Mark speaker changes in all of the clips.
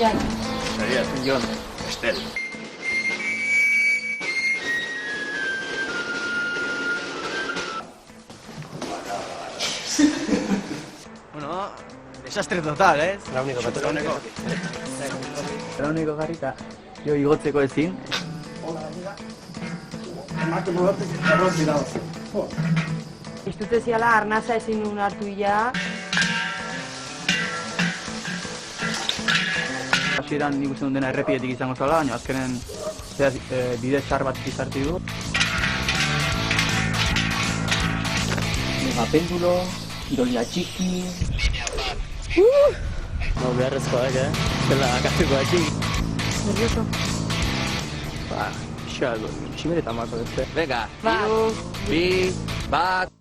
Speaker 1: Miran.
Speaker 2: Saria, Jon, Estel.
Speaker 3: Bueno, desastre total, ¿eh?
Speaker 2: Launeko garrita, jo igotzeko ezin.
Speaker 1: Iztute ziala arnaza ezin nuen hartu ia.
Speaker 2: Hasieran nik uste dena errepietik izango zala, baina azkenen bide txar bat izartu du. Megapendulo, irolia txiki...
Speaker 4: No, beharrezkoak, zela akazikoa txiki.
Speaker 1: Nervioso.
Speaker 4: Ba, xalgo, tximeretan marko dute.
Speaker 2: Venga,
Speaker 1: Bat.
Speaker 2: 2, 1...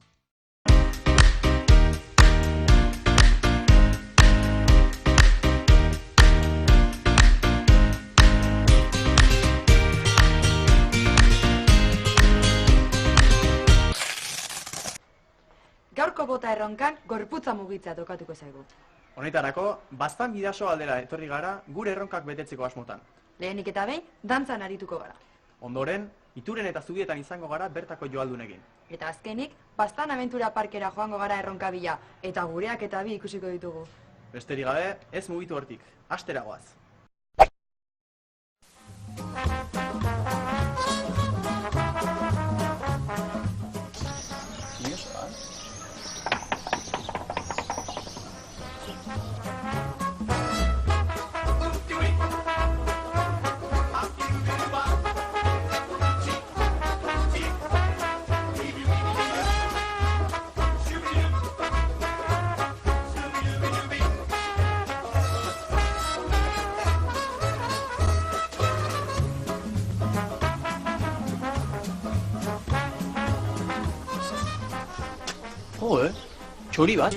Speaker 1: Gaurko bota erronkan gorputza mugitza tokatuko zaigu.
Speaker 3: Honetarako, baztan bidaso aldera etorri gara gure erronkak betetzeko asmotan.
Speaker 1: Lehenik eta behin, dantzan arituko gara.
Speaker 3: Ondoren, ituren eta zubietan izango gara bertako joaldunekin.
Speaker 1: Eta azkenik, Baztan Abentura Parkera joango gara erronka bila, eta gureak eta bi ikusiko ditugu.
Speaker 3: Besterik gabe, ez mugitu hortik, astera goaz.
Speaker 2: Jo, txori bat.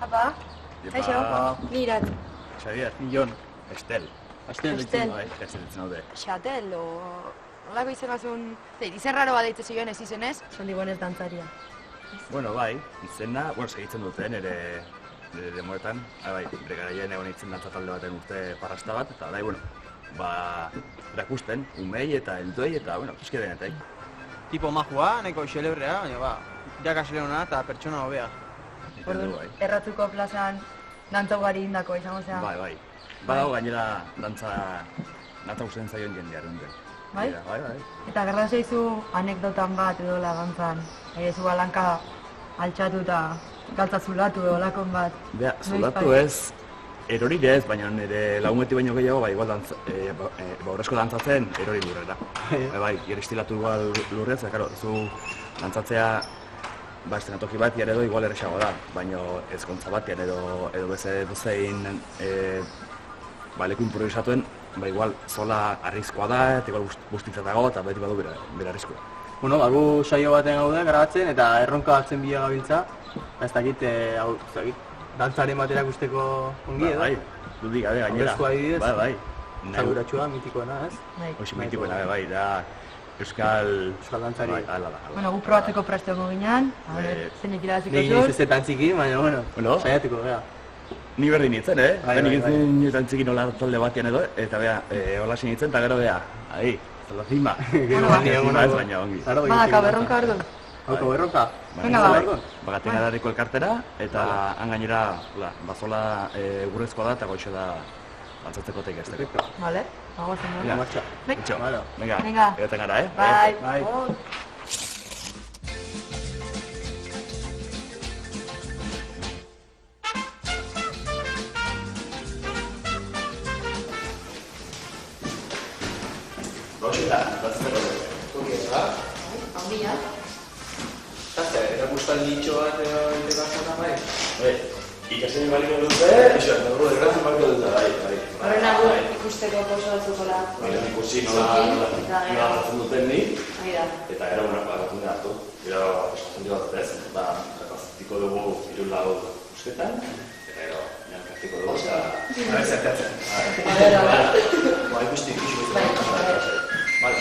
Speaker 1: Apa, kaixo, Miran.
Speaker 2: Xavier, Jon, Estel.
Speaker 1: Estel.
Speaker 2: Estel ditzen daude.
Speaker 1: Xatel, Olako izanazun... Izen raro bat deitze zion ez izenez, sondigonez dantzaria.
Speaker 5: Bueno, bai, izena, segitzen duten ere demoetan, bai, bere garaien egon itzen dantza talde baten urte parrasta bat, eta bai, erakusten, umei eta helduei eta, pizke denetek.
Speaker 3: Tipo majua, nahiko xelebrea, baina irakasle hona eta pertsona hobea.
Speaker 1: Orduan, erratzuko plazan dantza ugari indako izango zea.
Speaker 5: Bai. Badago gainera dantza gusten zaion jendearen duen.
Speaker 1: Bai?
Speaker 5: Bai.
Speaker 1: Eta gerra zaizu anekdotan bat edo dantzan. Zu balanka altxatu eta galtza zulatu edo lakon bat.
Speaker 5: Bea, zulatu ez, erori ez, baina nire laguneti baino gehiago, igual horrezko dantzatzen erori lurrera. Bai, geristilatu igual lurrez, zu dantzatzea estenatoki bat edo igual erresago da, baina ezkontza batean edo beze dozein leku improvisatuen, igual zola arriskoa da, eta igual guztitza dago eta beti badu bere arriskoa.
Speaker 3: Bueno, gu saio baten gaude grabatzen eta erronka hartzen bila gabiltza. Ez dakit, dantzaren batera guzteko ongi edo?
Speaker 5: Bai, dudik gabe gainera.
Speaker 3: Horrezko adibidez?
Speaker 5: Bai.
Speaker 3: Zaguratxua, mitikoena, ez?
Speaker 5: Hoxe mitikoena, bai, da Euskal
Speaker 3: dantzari.
Speaker 5: Bai, ala da.
Speaker 1: Bueno, gu probatzeko presteko ginen, zeinek irabaziko
Speaker 3: Nik
Speaker 1: zuz.
Speaker 3: ez txiki, baina, saiatuko, bera.
Speaker 5: Ni berdin nintzen,
Speaker 3: Bai.
Speaker 5: Nik nintzen txiki nola talde batean edo, eta hola nintzen, eta gero ahi, zela zima. Baina ongi.
Speaker 1: Badaka berronka orduan.
Speaker 3: Hauko berronka?
Speaker 1: Venga, ba.
Speaker 5: Bagaten adariko elkartera, eta han gainera, bazola gurrezkoa da, eta goixo da dantzatzeko teik ez deko.
Speaker 1: Vale, bagoazen
Speaker 5: Venga,
Speaker 1: dut.
Speaker 5: martxa.
Speaker 3: Betxo.
Speaker 5: Venga, egoten gara,
Speaker 1: Bai.
Speaker 5: Goxeta, dantzatzeko dut.
Speaker 1: Handia.
Speaker 3: Erakustan ditxo bat edo bai?
Speaker 5: Ikasen baliko dute, erakusten baliko dute, bai.
Speaker 1: Horren agur ikusteko poso batzukola.
Speaker 5: Ikusi nola hartzen duten nik,
Speaker 1: Aida.
Speaker 5: eta era una hartu. Gero, eskatzen dut ez, utziko dugu 3-4 ustetan, eta gero, elkartiko dugu, eta... zertatzen. Ba, ikusti ikusi. Vale.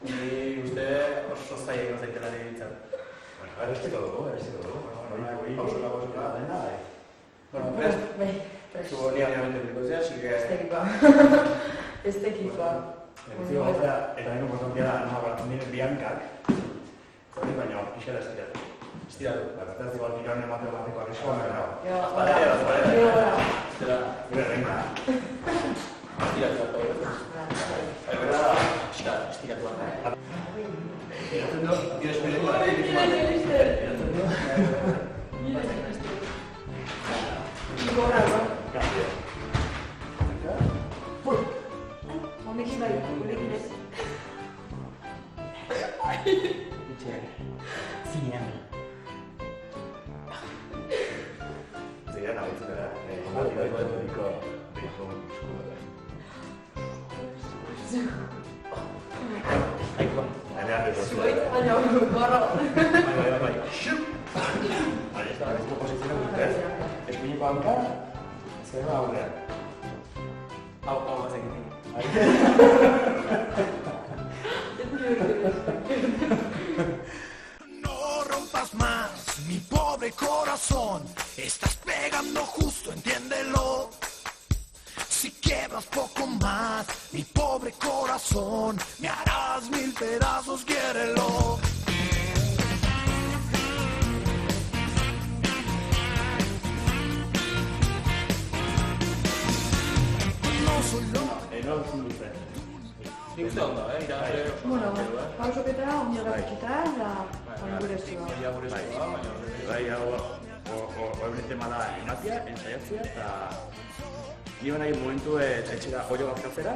Speaker 3: Ni uste oso zaila egin zaitela dibitzen.
Speaker 5: Errestiko dugu. Pausura, dena, bai.
Speaker 3: Bueno, prest. Zu ni obviamente bliko así que...
Speaker 1: Este equipo.
Speaker 5: Eta nire importantia da, baratzen diren biankak, hori baina pixera estiratu.
Speaker 3: Estiratu.
Speaker 5: Bertatik igual tiran emateo bateko arriskoa,
Speaker 1: Jo,
Speaker 3: Estela.
Speaker 5: Gure renga.
Speaker 3: Estiratu. Estiratu.
Speaker 5: Ziren, abitzen gara. Eskuineko hanka, zer da aurrean.
Speaker 3: Hau bat egiten.
Speaker 6: No rompas más, mi pobre corazón. Estás pegando justo, entiéndelo. Si quiebras poco más, mi pobre corazón, me harás 1000 pedazos, quiérelo. No soy lo...
Speaker 5: No, zin
Speaker 3: Nik uste ondo, irabazle oso.
Speaker 1: Bueno, pausoketa, ondo gutxita, da gure zua.
Speaker 3: Ia gure zua, baina
Speaker 5: Bai, hau, horren tema da ematia, ensaiatzea, eta nire nahi momentu etxera oio bat katzera,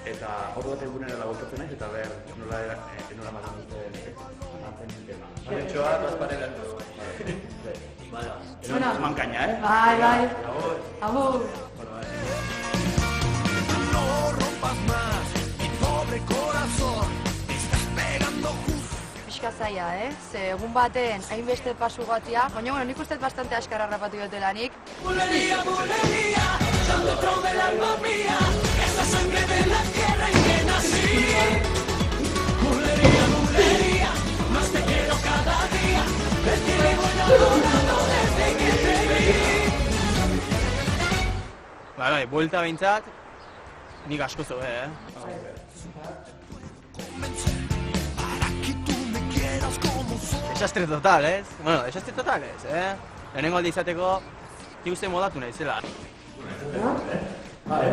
Speaker 5: eta hor bat egunera laguntatzen naiz, eta ber, nola maten duten tema.
Speaker 3: Etxoa, transparela.
Speaker 1: Bueno.
Speaker 5: Eman kaina,
Speaker 1: Bai. Agur.
Speaker 6: No rompas más, mi pobre corazón, estás pegando justo.
Speaker 1: Pixka zaila, Ze egun baten hainbeste pasu gatia, baina bueno, nik uste bastante askar harrapatu dutela nik.
Speaker 6: Bulería, bulería, ya dentro del alma mía, esa sangre de la tierra en que nací. Bulería, bulería, más te quiero cada día, el que vivo enamorado desde que te vi.
Speaker 3: Bai, buelta behintzat, nik asko zobe,
Speaker 6: Para que tú me quieras como soy.
Speaker 3: Desastre total, ez? Bueno, desastre total, ez, Lehenengo alde izateko, nik uste modatu nahizela.
Speaker 1: Bai,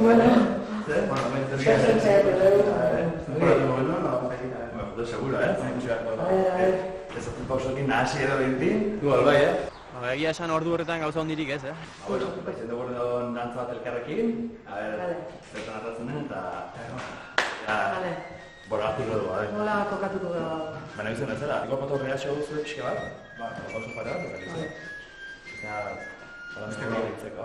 Speaker 1: bueno.
Speaker 5: Seguro, Ez dut pausokin nahasi edo bintin.
Speaker 3: Igual, bai, Egia esan ordu horretan gauza hondirik ez,
Speaker 5: Bueno, baitzen dugu edo dantza bat elkarrekin,
Speaker 1: Vale.
Speaker 5: zertan atatzen den, eta...
Speaker 1: Vale.
Speaker 5: Borgatiko dugu,
Speaker 1: Nola kokatuko da.
Speaker 5: Baina izan ez dela, igual pato reaxo duzu pixka bat, pauso pare bat, eta gizu. Eta, hola ditzeko.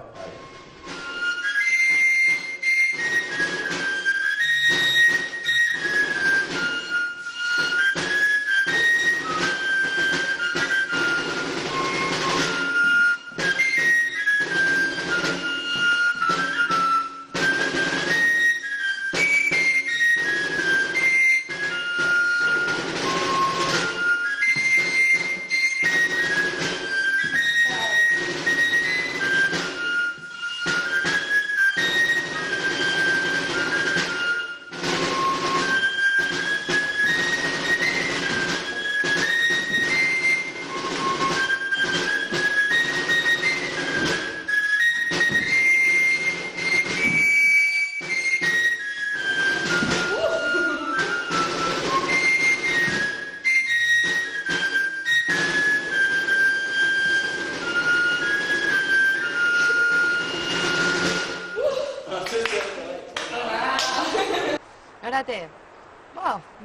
Speaker 1: Arate,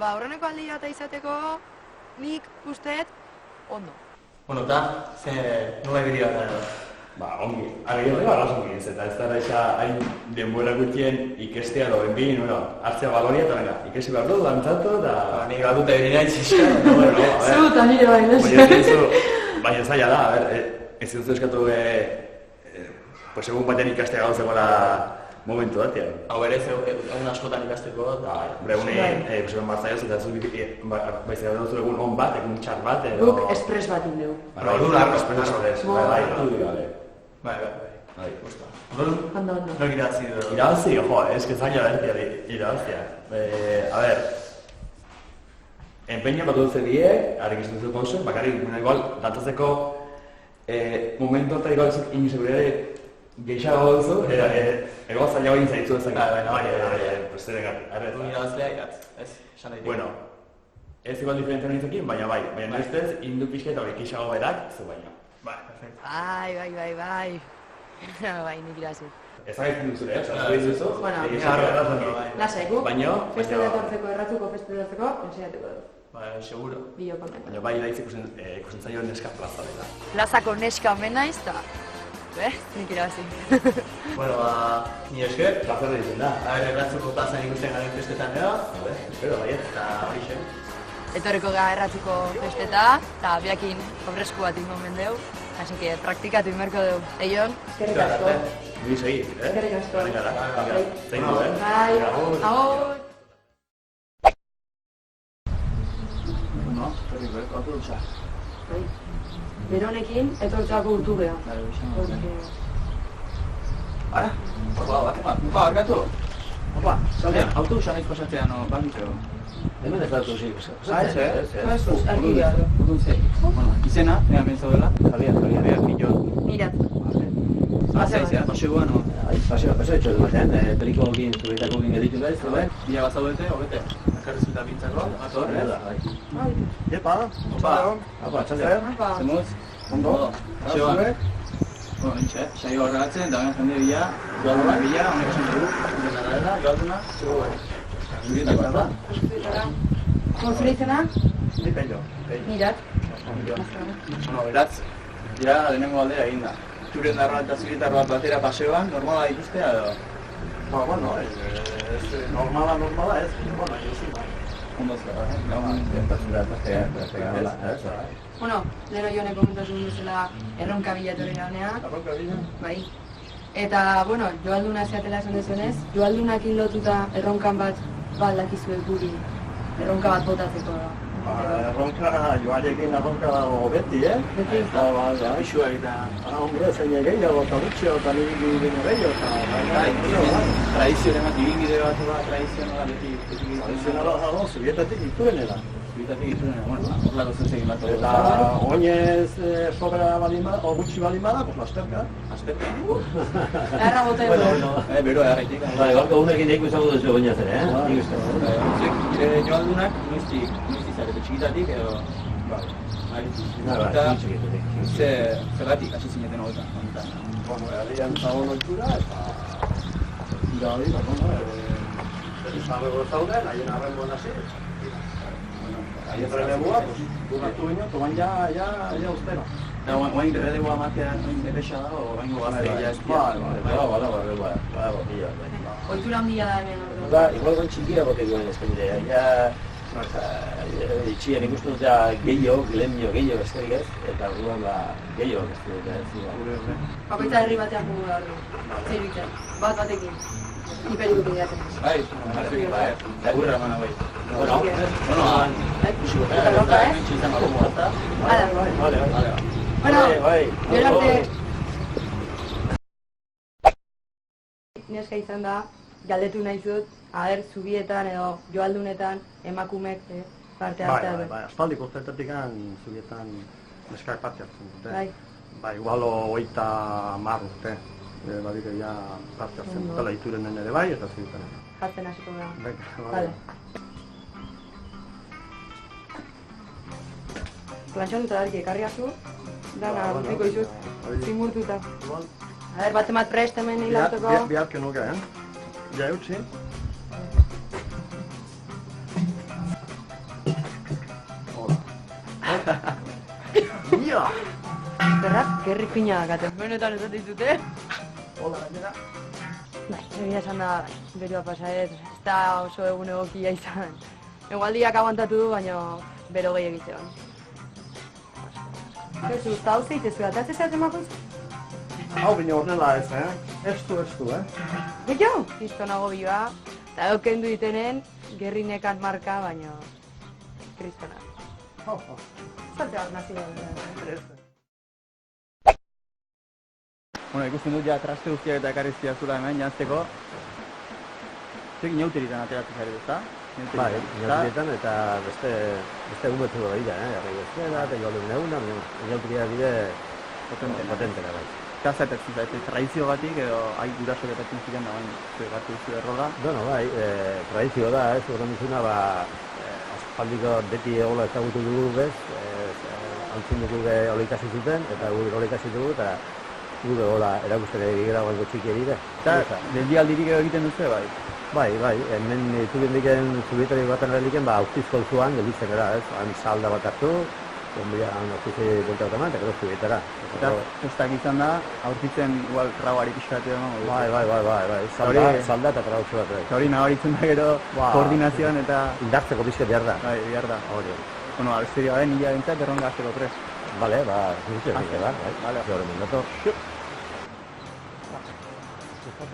Speaker 1: aurreneko aldira eta izateko nik usteet ondo.
Speaker 3: Bueno, eta, nola ibili bat da?
Speaker 5: Ongi. Agirre barrazun ez, eta ez dara isa hain denbora gutien ikestea doen bin, hartzea baloria eta venga, ikesi behar du, dantzatu, eta...
Speaker 3: Nik galduta ibili nahi txizka.
Speaker 1: Zu eta nire baina.
Speaker 5: Baina zaila da, ez dut eskatu egun baten ikastea gauzegoela momentu datean.
Speaker 3: Hau ere, egun askotan ikasteko, eta...
Speaker 5: Egun martzaioz, eta zu baizera duzu egun on bat, egun txar bat, edo...
Speaker 1: Guk espres bat indeu.
Speaker 3: Bai. Ondo. No irabazi du.
Speaker 5: Irabazi, es que zaila bertia irabazia. A ver, empeño bat dut die, harrik izan duzu konsu, bakarrik, igual, datatzeko momentu eta igual inseguridade gehiago duzu, ego zaila hori zaitzu ezak. Pues ere gati.
Speaker 3: Du irabazlea iratz, ez?
Speaker 5: Bueno, ez igual diferentzia nintzekin, baina baina ustez, indu pixka eta hori gehiago berak, zu baina.
Speaker 3: Bai, perfecto.
Speaker 1: Bai. Bai, nik irazi.
Speaker 5: Ez agaitzen duzu, zaztu duzu.
Speaker 1: Bueno, lasai, guk feste
Speaker 5: Baina...
Speaker 1: datortzeko, erratzuko feste datortzeko, enseñatuko du.
Speaker 3: Bai, seguro.
Speaker 1: Biloko men.
Speaker 5: Baina bai iraitz ikusten zaio neska plaza dela.
Speaker 1: Plazako neska omen naiz, eta... nik irabazi.
Speaker 3: Bueno, ni esker.
Speaker 5: Plaza ditzen da.
Speaker 3: Erratzuko plazan ikusten garen festetan ega.
Speaker 5: Espero, baiet.
Speaker 3: Eta hori zen.
Speaker 1: Etorriko gara erratzuko festeta, eta biakin obresku bat ingo mendeu. Así que praktikatu inmerko dugu. Eion, eskerrik asko.
Speaker 5: Ni segi,
Speaker 1: Eskerrik asko.
Speaker 5: Zein du,
Speaker 1: Bai, agur.
Speaker 2: No, eskerrik autobusa.
Speaker 1: Beronekin etortzako urtu beha.
Speaker 2: Ara, barkatu. Autobusa nahiz pasatzea, no, banitxo.
Speaker 7: Hemen ez dut zik.
Speaker 1: Argi behar du.
Speaker 2: Izena, ea mentza dela. Javier Millón.
Speaker 1: Mirat.
Speaker 2: Pasegoa, no?
Speaker 7: Paseo etxo edo batean, peliko egin, zuretako egin editu da ez,
Speaker 2: Bila bazaudete, hobete. Akarrezuta bintzako, ator,
Speaker 7: Epa, apa, txaldean.
Speaker 2: Zemuz? Ondo? Pasegoa. Bueno, nintxe, saio horregatzen, da baina jende bila, dualduna bila, honek esan dugu, dualduna, Zurietako da.
Speaker 1: Zure izena?
Speaker 7: Ni pello.
Speaker 1: Mirat.
Speaker 2: Bueno, beratz, dira lehenengo aldera eginda. Turen darra eta zurietar bat batera paseoan, normala ikustea edo?
Speaker 7: Bueno, normala ez, bueno,
Speaker 2: Ondo zera,
Speaker 1: Bueno, lero joane komentatu duzela erronka bilatorri gaunea.
Speaker 7: Arronka bila?
Speaker 1: Bai. Eta, bueno, joalduna zeatela esan dezunez, joaldunakin lotuta erronkan bat baldakizuek guri, erronka bat botatzeko da.
Speaker 7: Erronka, joarekin erronka dago beti,
Speaker 1: Beti?
Speaker 2: Pixua eta...
Speaker 7: Hombre, zein gehiago, eta gutxio, eta nire gine gehiago, eta...
Speaker 2: Tradizioa bat, ibingide bat, tradizionala beti...
Speaker 7: Tradizionala dago, zubietatik ituenera.
Speaker 2: Zubietatik ituenera, bueno, horlako zentzegin bat.
Speaker 7: Eta oinez sobra balima, o gutxi balima da, pues lasterka.
Speaker 2: Azterka?
Speaker 1: Erra bota edo.
Speaker 2: Bero egarritik.
Speaker 7: Gaurko unekin deiku izango duzu goinatzen,
Speaker 2: Nik uste. Gire joaldunak, noiztik zarete txikitatik edo... Eta... Zergatik hasi zineten hogetan.
Speaker 7: Bueno, herrian zago noitura, eta... Ira hori, izango zauden, haien arrengoan hasi. Haien trenebua, burratu gino, toman ja ustero.
Speaker 2: Eta guain redegua matea erresa da, o guain gazte ja espia?
Speaker 1: Oitura handia da hemen ordu.
Speaker 7: Da, igual guen txikia bote duen eskendidea, itxien ikusten dut gehiago, gehiago eskerik ez, eta orduan gehiago eskerik ez.
Speaker 1: Bakoitza herri batean jugu da ordu. Zirbitzen, bat batekin. Hiperikutu diatzen.
Speaker 2: Bai, gurra emana bai.
Speaker 1: Bueno,
Speaker 2: Eta
Speaker 1: roka, Hala. Bueno, gero arte... Neska izan da, galdetu nahi zut, zubietan edo joaldunetan emakumek parte hartzea du.
Speaker 7: Bai, aspaldiko urtetatik zubietan neskak parte hartzen dute.
Speaker 1: Bai.
Speaker 7: Bai, igual 30 urte. Badire ja parte hartzen dutela iturenen ere bai, eta zubietan.
Speaker 1: Jartzen hasiko da.
Speaker 7: Venga,
Speaker 1: Vale. Plantxatuta darki ekarriazu, dana utziko izut, zimurtuta. Bat emat prest hemen hilarteko.
Speaker 7: Biharke nuke, Ja eutxi.
Speaker 3: Tio!
Speaker 1: Berraz, gerri fina dakaten. Benetan ez dizute.
Speaker 7: Hola, gainera.
Speaker 1: Bai, egia esan da, berua pasaet, ez da oso egun egokia izan. Egualdiak aguantatu du, baina bero gehi egitean. Ez usta hau zeitezu, eta ez ez emako izan?
Speaker 7: Hau bine horrela ez, Estu,
Speaker 1: Gehiago, kristonago bioa, eta eukendu ditenen, gerri nekat marka, baina kristona. Zaltea nazi gara.
Speaker 3: Bueno, ikusten dut ja traste guztiak eta ekarri zidazula hemen jantzeko. Zuek inauteritan ateratzen zari, ezta?
Speaker 8: Bai, inauterietan eta beste egun betzu da dira, Arrei Ezkera, eta Joalen Eguna, inauteria bide potentera bai.
Speaker 3: Eta zaitzen zaitzen, tradizio batik edo guraso getatzen ziren da bain, zuek hartu duzu errola.
Speaker 8: Bueno, bai, tradizio da, horren duzuna, aspaldiko beti egola ezagutu dugu bez, antzun dugu hori ikasi zuten, eta hori ikasi dugu, eta gure gola erakusten egira guango txiki edire.
Speaker 3: Eta, geldialdirik edo egiten duzu, bai?
Speaker 8: Bai, hemen itubien diken, zubietari baten ereliken, aurtizko zuan gelditzen gara, han salda bat hartu, han aurtizi bulta bat eman, eta gero zubietara.
Speaker 3: Eta, tostak izan da, aurkitzen igual trauari pixkatu edo.
Speaker 8: Bai, salda eta trautxo bat.
Speaker 3: Eta hori nabaritzen da gero koordinazioan eta...
Speaker 8: Indartzeko bizke behar da.
Speaker 3: Bai, behar da.
Speaker 8: Hori.
Speaker 3: Bueno, abesterio garen nila bintzat erronka azteko prest.
Speaker 8: Bale, zuzio egin da,
Speaker 3: Vale.
Speaker 8: Zore mendato.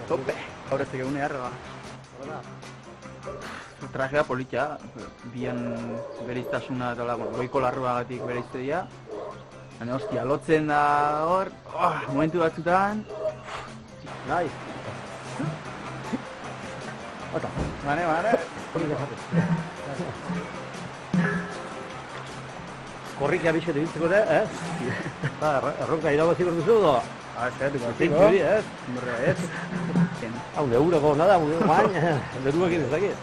Speaker 3: Tope! Horrezik egune harra. Trajea politia, bian bereiztasuna eta goiko larruagatik bereizte dira. Baina, ostia, lotzen da hor, momentu batzutan...
Speaker 8: Bai. Ota.
Speaker 3: Bane.
Speaker 8: Korrika bizket egitzeko da, erronka irabazi behar duzu edo?
Speaker 3: Ez, Horre, ez.
Speaker 8: Hau, neureko nada, baina, neruak edizakit.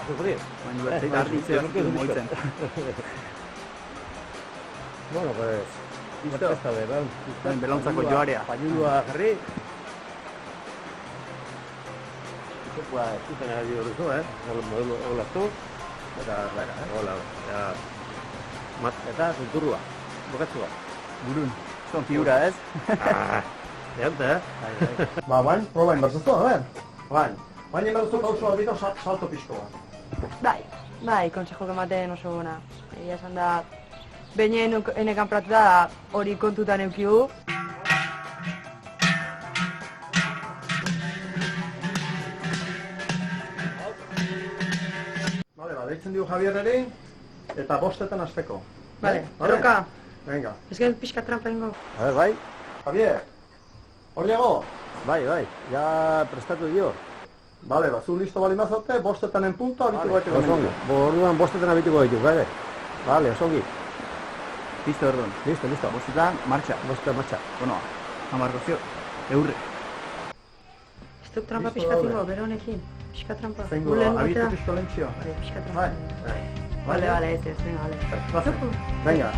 Speaker 3: Baina, bertzeit arditzea moitzen.
Speaker 8: Bueno, pues...
Speaker 3: Listo. Belontzako joarea.
Speaker 8: Pañulua jarri. Zupua zuten ari duzu, modelo olaztu. Eta, hola, eta zenturrua, bokatzua.
Speaker 3: Burun, zon figura ez?
Speaker 8: Eante,
Speaker 7: Bain, proba inbertzuzu, a ver. Bain inbertzuzu gauzo abito salto pixko bat.
Speaker 1: Bai, konsejok ematen oso gona. Egia esan da, behin enekan pratu da hori kontutan eukigu.
Speaker 7: Vale, deitzen digu Javierreri, eta bostetan azteko.
Speaker 1: Vale, erroka.
Speaker 7: Venga.
Speaker 1: Ez gen pixka trampa ingo.
Speaker 8: A ver, bai.
Speaker 7: Javier, hori ego?
Speaker 8: Bai, ja prestatu dio.
Speaker 7: Vale, zu listo bali mazote, bostetan en punto, abituko gaitu
Speaker 8: Osongi, orduan bostetan abituko gaitu, bale? Vale, osongi.
Speaker 3: Listo, orduan.
Speaker 8: Listo.
Speaker 3: Bostetan, marcha. Bueno, amargozio, eurre.
Speaker 1: Ez duk trampa pixka tingo, bero honekin. Pixka trampa.
Speaker 7: Zengo, abitu pixko lentzio.
Speaker 1: Pixka trampa.
Speaker 7: Vale,
Speaker 1: ez, venga,
Speaker 7: Venga.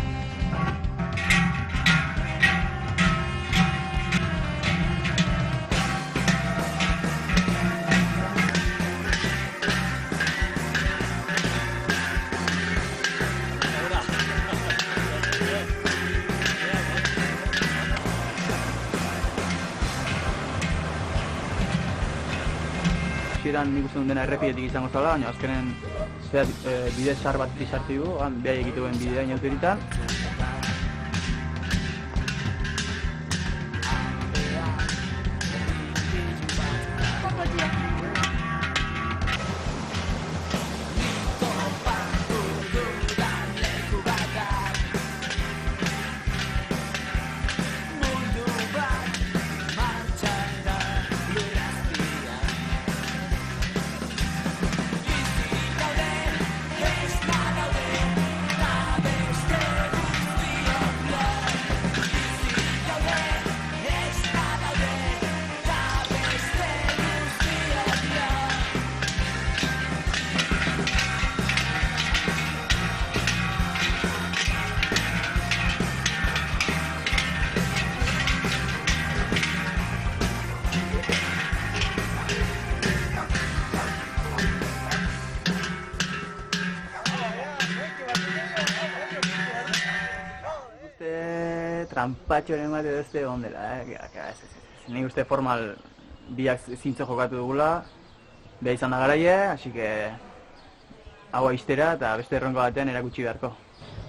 Speaker 3: Hasieran nik uste dut dena errepidetik izango zala, baina azkenen bide sar bat sartu dugu, behar egituen bidea inauteritan. zanpatxoren bat edo ez ondela, Nik uste formal biak zintzo jokatu dugula, beha izan da garaie, así que hau aiztera eta beste erronka batean erakutsi beharko.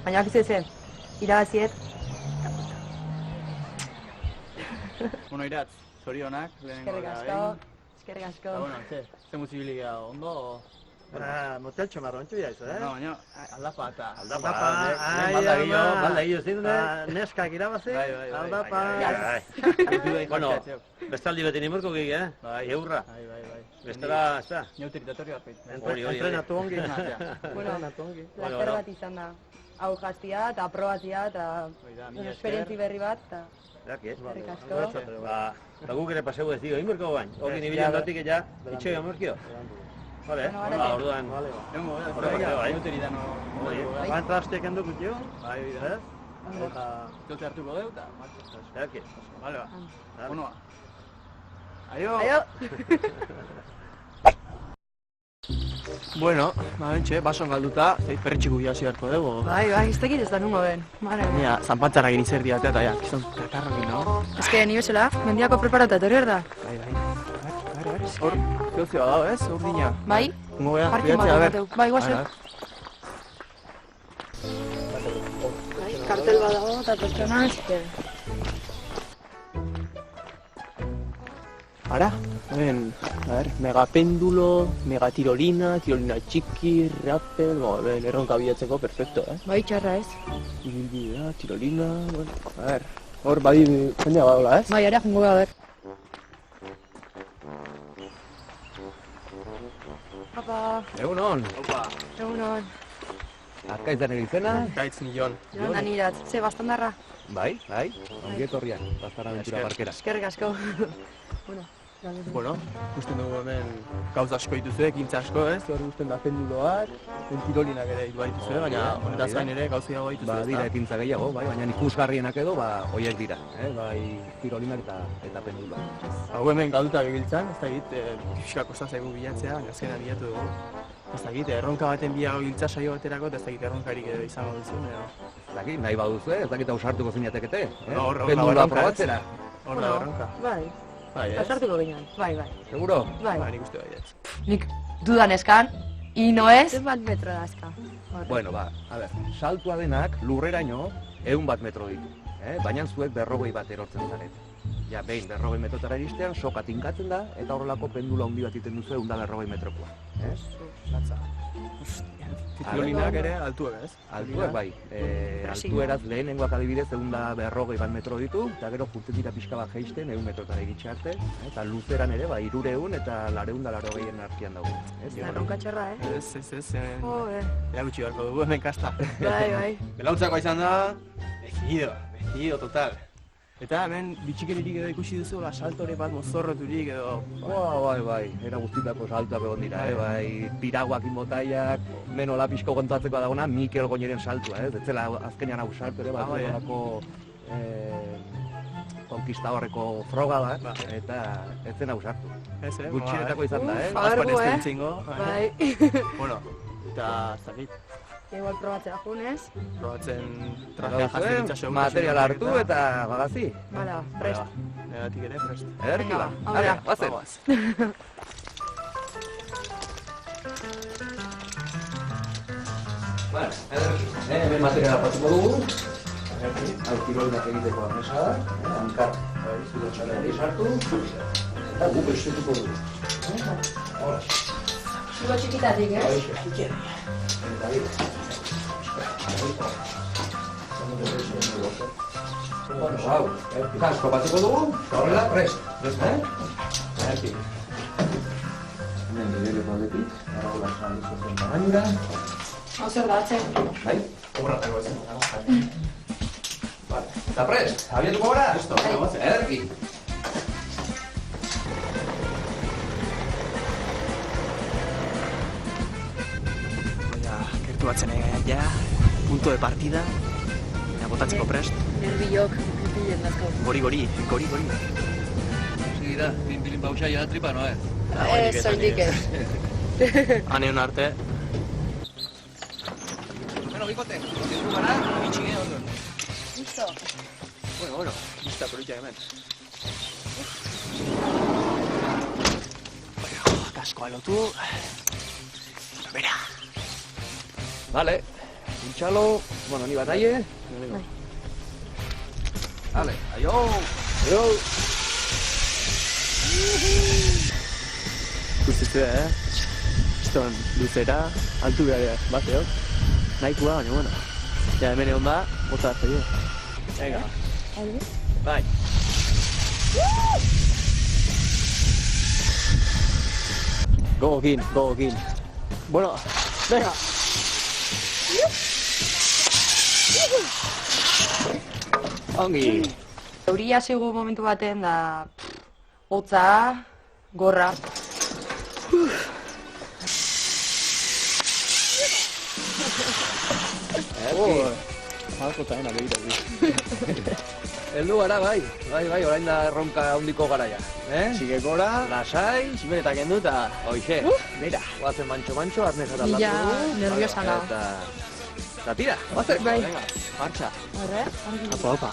Speaker 1: Baina akizu zen, irabaziet.
Speaker 3: Bueno, Iratz, zorionak, lehenengo gara.
Speaker 1: Eskerrik asko.
Speaker 3: Bueno, ze muzibilik gara, ondo?
Speaker 8: Moteltxo marrontxo dira izo,
Speaker 3: No, baina, aldapa eta...
Speaker 8: Balda gillo zindune, neskak irabazi, aldapa...
Speaker 4: Bueno, bestaldi beti nimurko gigi, eurra. Bestela, ez da?
Speaker 3: Neutritatorioa peit.
Speaker 8: Entrenatu ongi.
Speaker 1: Bueno, laster bat izan da. Hau jaztia eta aprobatzia eta esperientzi berri bat. Eskerrik asko.
Speaker 8: Eta guk ere paseu ez dio, inberko bain. Ogin ibilan datik ella, itxoi amorkio. Vale, orduan. Bain trasteak endu kutio. Eta...
Speaker 3: Zote hartuko deu eta...
Speaker 8: Zerki.
Speaker 3: Vale, ba. Bueno, aio!
Speaker 4: Bueno, bentxe, bason galduta, perretxiko bihazi beharko dugu.
Speaker 1: Bai, ez dakit ez da nungo ben.
Speaker 4: Nia, zanpantzara egin izerdi batea eta ja, kizton kakarrokin, no?
Speaker 1: Ez que ni bezala, mendiako preparata etorri hor da.
Speaker 4: Bai. Hor, geozioa dago, ez? Urdina.
Speaker 1: Bai?
Speaker 4: Ungo beha,
Speaker 1: Parkin
Speaker 4: bihatzea,
Speaker 1: bat emateu. Bai, guazen. Kartel bat dago eta pertsona ez.
Speaker 4: Ara, megapendulo, megatirolina, tirolina txiki, rappel, erronka bilatzeko, perfecto,
Speaker 1: Bai, txarra ez.
Speaker 4: Ibilbidea, tirolina, bueno, hor badi jendea badola, ez?
Speaker 1: Bai, ara jungo da, ber. Papa.
Speaker 8: Egunon.
Speaker 1: Egunon.
Speaker 8: Arkaitzan egizena.
Speaker 4: Gaitz nion.
Speaker 1: Jon da Iratz, ze bastandarra.
Speaker 8: Bai, ongi etorriak, Bastar Aventura Parkera.
Speaker 1: Eskerrik asko.
Speaker 4: Bueno, ikusten dugu hemen gauza asko dituzue, ekintza asko, ez? Hor ikusten da penduloak, tirolinak ere ditu dituzue, baina honetaz gain ere gauza dago dituzue.
Speaker 8: Ba, dira ekintza gehiago, bai, baina ikusgarrienak edo, hoiek dira, bai, tirolinak eta penduloak.
Speaker 4: Hau hemen galduta gebiltzan, ez dakit, pixka kosta zaigu bilatzea, baina azkenan bilatu dugu. Ez dakit, erronka baten biago giltza saio baterako, eta ez dakit erronkarik edo izango duzun, edo.
Speaker 8: Ez dakit, nahi baduzue, ez dakit ausartuko zinatekete,
Speaker 4: Hor
Speaker 8: pendula probatzera.
Speaker 4: Hor da erronka.
Speaker 1: Bai. Ausartuko ginen, bai.
Speaker 8: Seguro?
Speaker 1: Bai.
Speaker 4: Nik uste baietz.
Speaker 1: Nik dudan eskan, ino ez? Zenbat metro da eska.
Speaker 8: Bueno, a ber, saltua denak lurreraino 100 metro ditu. Baina zuek 40 bat erortzen zarete. Ja, behin 40 metrotara iristean, soka tinkatzen da, eta horrelako pendula handi bat iten duzu 140 metrokoa.
Speaker 4: Latza. Tirolinak ere altuak, ez?
Speaker 8: Altuak bai. Altueraz lehenengoak adibidez 140 bat metro ditu, eta gero jurtzen dira pixka bat jeisten 100 metrotara iritsi arte, eta luzeran ere 300 eta 480 artean dago.
Speaker 1: Erronka txarra,
Speaker 4: Ez. Erakutsi beharko dugu hemen kasta.
Speaker 1: Bai.
Speaker 4: Belautzako izan da, egido total. Eta hemen bitxikeririk edo ikusi duzu, saltore bat mozorroturik edo...
Speaker 8: Bai, era guztitako saltuak egon dira, bai, piraguak inbotaiak, menola pixko kontatzeko dagona, Mikel Goñeren saltua, ez zela azkenean hau saltu ere, bai, horako konkistadorreko froga da, eta ez zen hau sartu. Gutxienetako izan da,
Speaker 1: Abergu, Bai.
Speaker 4: Bueno, eta zakit.
Speaker 1: Igual probatzea junez.
Speaker 4: Probatzen trajea jazten itxasio.
Speaker 8: Material hartu eta bagazi.
Speaker 1: Bala, prest.
Speaker 4: Negatik ere, prest.
Speaker 8: Ederki ba. Hala, bazen. Bueno, ederki. Hemen materiala patuko dugu. Hau tirolinak egiteko arnesa da. Hankar, zulo txala ere sartu. Eta guk estetuko dugu.
Speaker 1: Zulo txikitatik,
Speaker 8: Eta bide. Bueno, hau, kasko batuko dugu, horrela, prest. Aquí. Hemen nire baldetik, aragola esan dizuzen bagainura.
Speaker 1: Hau zer da, atzen?
Speaker 8: Bai?
Speaker 4: Obratako ezen.
Speaker 8: Vale, eta prest, abiatuko gara? Ederki.
Speaker 4: Gertu batzen ja, punto de partida, botatzeko prest.
Speaker 1: Nerbiok, pilen dazko.
Speaker 4: Gori.
Speaker 2: Segi da, pinpilin pausa ja tripa, no,
Speaker 1: Zoitik ez.
Speaker 4: Haneon arte.
Speaker 2: Bueno, bikote, gara, bitxige ondo.
Speaker 1: Listo.
Speaker 2: Bueno,
Speaker 4: Bueno, bista politia hemen. Bueno, kaskoa lotu. Bera. Vale, pintxalo, bueno, ni bat aie. Vale, aio! Aio! Ikustizu, Kriston luzera, altu behar bateok. Nahikoa, baina, bueno. Ja, hemen egon da, bota da zaio. Venga. Bai. Gogokin. Bueno, venga. Ongi.
Speaker 1: Euria zego momentu baten da hotza, gorra.
Speaker 4: Halko taena begira. Heldu gara, bai, orain da erronka handiko garaia. Sige gora, lasai, simeretak endu eta hoxe. Bera, guazen mantxo, arnez eta
Speaker 1: Ja, nerviosa nago.
Speaker 4: Eta tira, guazen,
Speaker 1: Bai.
Speaker 4: marcha.
Speaker 1: Horre,
Speaker 4: Apa.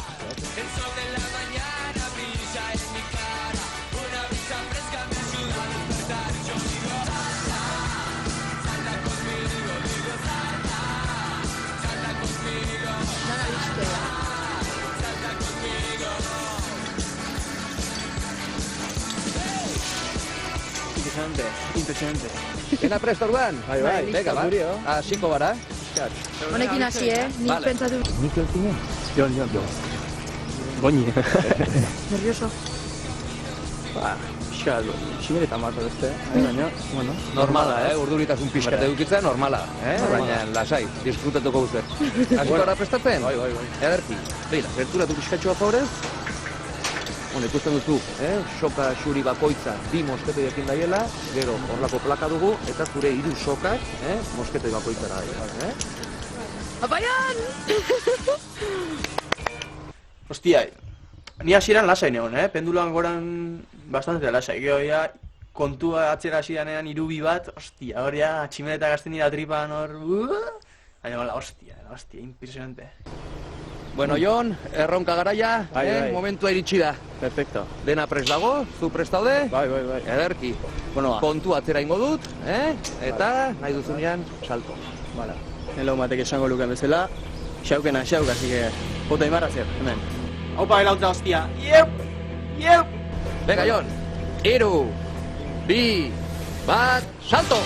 Speaker 3: Impresionante.
Speaker 4: Dena prest orduan? Bai, bega, ba. Hasiko gara.
Speaker 1: honekin hasi, nik
Speaker 4: Vale.
Speaker 1: pentsatu.
Speaker 4: Nik eltine? Jon. Goñi.
Speaker 1: Nervioso.
Speaker 3: Pixka, ximereta marra beste, baina, bueno.
Speaker 4: Normala, urduritasun pixkat edukitzea normala, baina lasai, disfrutatuko guzti. Hasiko gara prestatzen? Bai. Ederki, begira, gerturatu pixkatxoa favorez. Hone, ikusten duzu, soka xuri bakoitza bi mosketoiekin daiela, gero horlako plaka dugu, eta zure 3 sokak, mosketoi bakoitzara daiela,
Speaker 1: Apaian!
Speaker 3: Hostia, ni hasieran lasai neon, penduloan goran bastante lasai. Gero ya kontua atzera hasi danean 3-2 bat, hostia, hor ya tximeleta gazten dira tripan hor, baina hola, hostia, impresionante.
Speaker 4: Bueno, Jon, erronka garaia,
Speaker 3: Bai.
Speaker 4: momentua iritsi da.
Speaker 3: Perfecto.
Speaker 4: Dena prest dago, zu prest daude?
Speaker 3: Bai.
Speaker 4: Ederki.
Speaker 3: Bueno,
Speaker 4: Kontu atzera ingo dut, eta nahi duzunean salto.
Speaker 3: Bala. Nelo batek esango luken bezala, xaukena xauk, así que bota imarra zer, hemen. Aupa, elautza, hostia. Iep!
Speaker 4: Venga, Jon, 3, 2, 1, salto!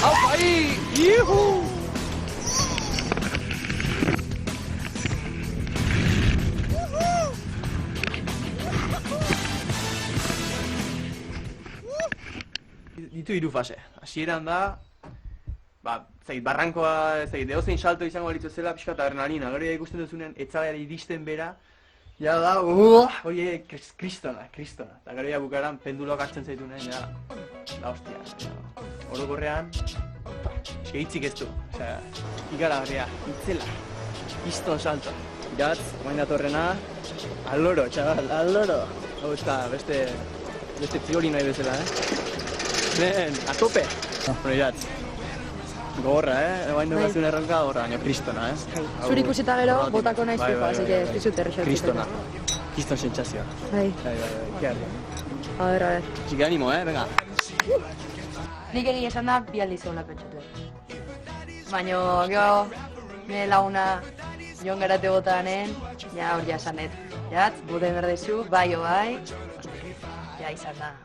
Speaker 4: Aupa, ahí! Iuhu!
Speaker 3: Ditu 3 fase. Hasieran da, barrankoa, deozein salto izango litzu zela, pixka eta adrenalina. Gero ikusten duzunean, etzalera iristen bera, ja da, hori kristona. Eta gero bukaran penduloak hartzen zaitunen, ja, da hostia. Orokorrean, eske hitzik ez du. Osea, ikaragarria, itzela, piston salto. Iratz, oain datorrena, al loro, txabal, al loro. Hau ez da, beste priori nahi bezala, Men, a tope! Bueno, iratz, gogorra, Ebain dukazun erronka gogorra, baina kristona,
Speaker 1: Zuri ikusita gero, botako naiz pipa, así que dizut errexatzeko.
Speaker 3: Kristona. Kriston sentsazioa.
Speaker 1: Bai,
Speaker 3: Kiarri.
Speaker 1: a ver.
Speaker 3: Txiki animo, venga.
Speaker 1: Nik egin esan da, bi aldiz zegoela pentsatu. Baina, gero, nire laguna Jon Garate botanen, ja hor ja esanet. Jatz, bote berdezu, bai. Ja izan da.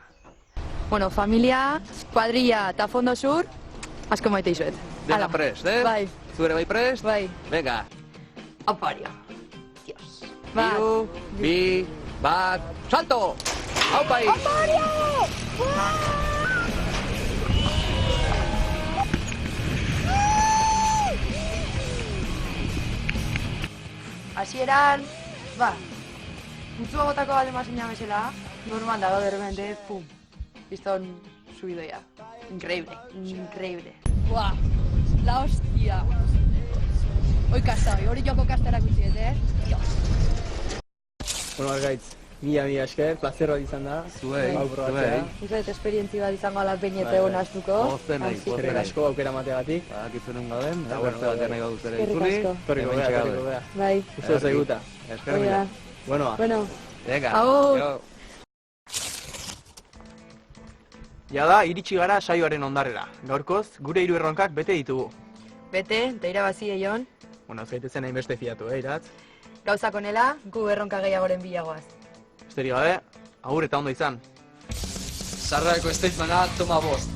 Speaker 1: Bueno, familia, kuadrilla eta fondo sur, asko maite izuet.
Speaker 4: Dena prest,
Speaker 1: Bai.
Speaker 4: Zure bai prest?
Speaker 1: Bai.
Speaker 4: Venga.
Speaker 1: Opario. Dios.
Speaker 4: 3, 2, 1, salto! Aupa ahí!
Speaker 1: Hasieran, putzua botako balde mazina bezala, normal dago de repente, pum, piston subido ya. Increíble.
Speaker 9: Buah, la hostia. Hoi kastau, hori joko kastarak gutxiet, Dios.
Speaker 3: Bueno, argaitz, mila esker, plazero izan da.
Speaker 4: Zuei.
Speaker 1: Izait esperientzi bat izango ala peñete hona astuko.
Speaker 3: Eskerrik asko aukera mategatik.
Speaker 4: Akizunen gauden, eta beste batean nahi baduz ere
Speaker 1: Eskerrik
Speaker 4: itzuli.
Speaker 1: asko.
Speaker 3: Torriko bea.
Speaker 1: Bai.
Speaker 3: Uste zaiguta.
Speaker 4: Eskerrik asko.
Speaker 3: Bueno,
Speaker 1: Bueno,
Speaker 4: Venga,
Speaker 1: Agur.
Speaker 4: gero.
Speaker 3: jada iritsi gara saioaren ondarrera. Gaurkoz, gure 3 erronkak bete ditugu.
Speaker 1: bete, eta irabazi eion,
Speaker 3: Bueno, ez gaitezen hainbeste fiatu, Iratz?
Speaker 1: gauzak onela, gu erronka gehiagoren bilagoaz.
Speaker 3: Besterik gabe, agur eta ondo izan.
Speaker 10: Sarrako estatemena, toma bost.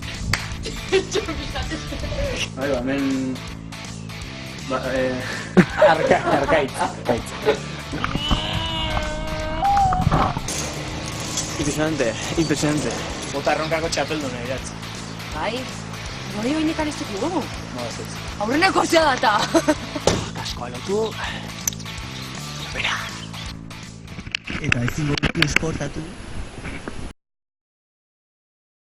Speaker 2: Bai, hemen...
Speaker 3: Arkaitz. Impresionante.
Speaker 10: Bota erronkako txapelduna, Iratz.
Speaker 1: Bai, hori hoinek ariztuk dugu.
Speaker 10: No, ez ez.
Speaker 1: Aurreneko zea data.
Speaker 10: Kaskoa lotu.
Speaker 11: Eta ezingo esportatu.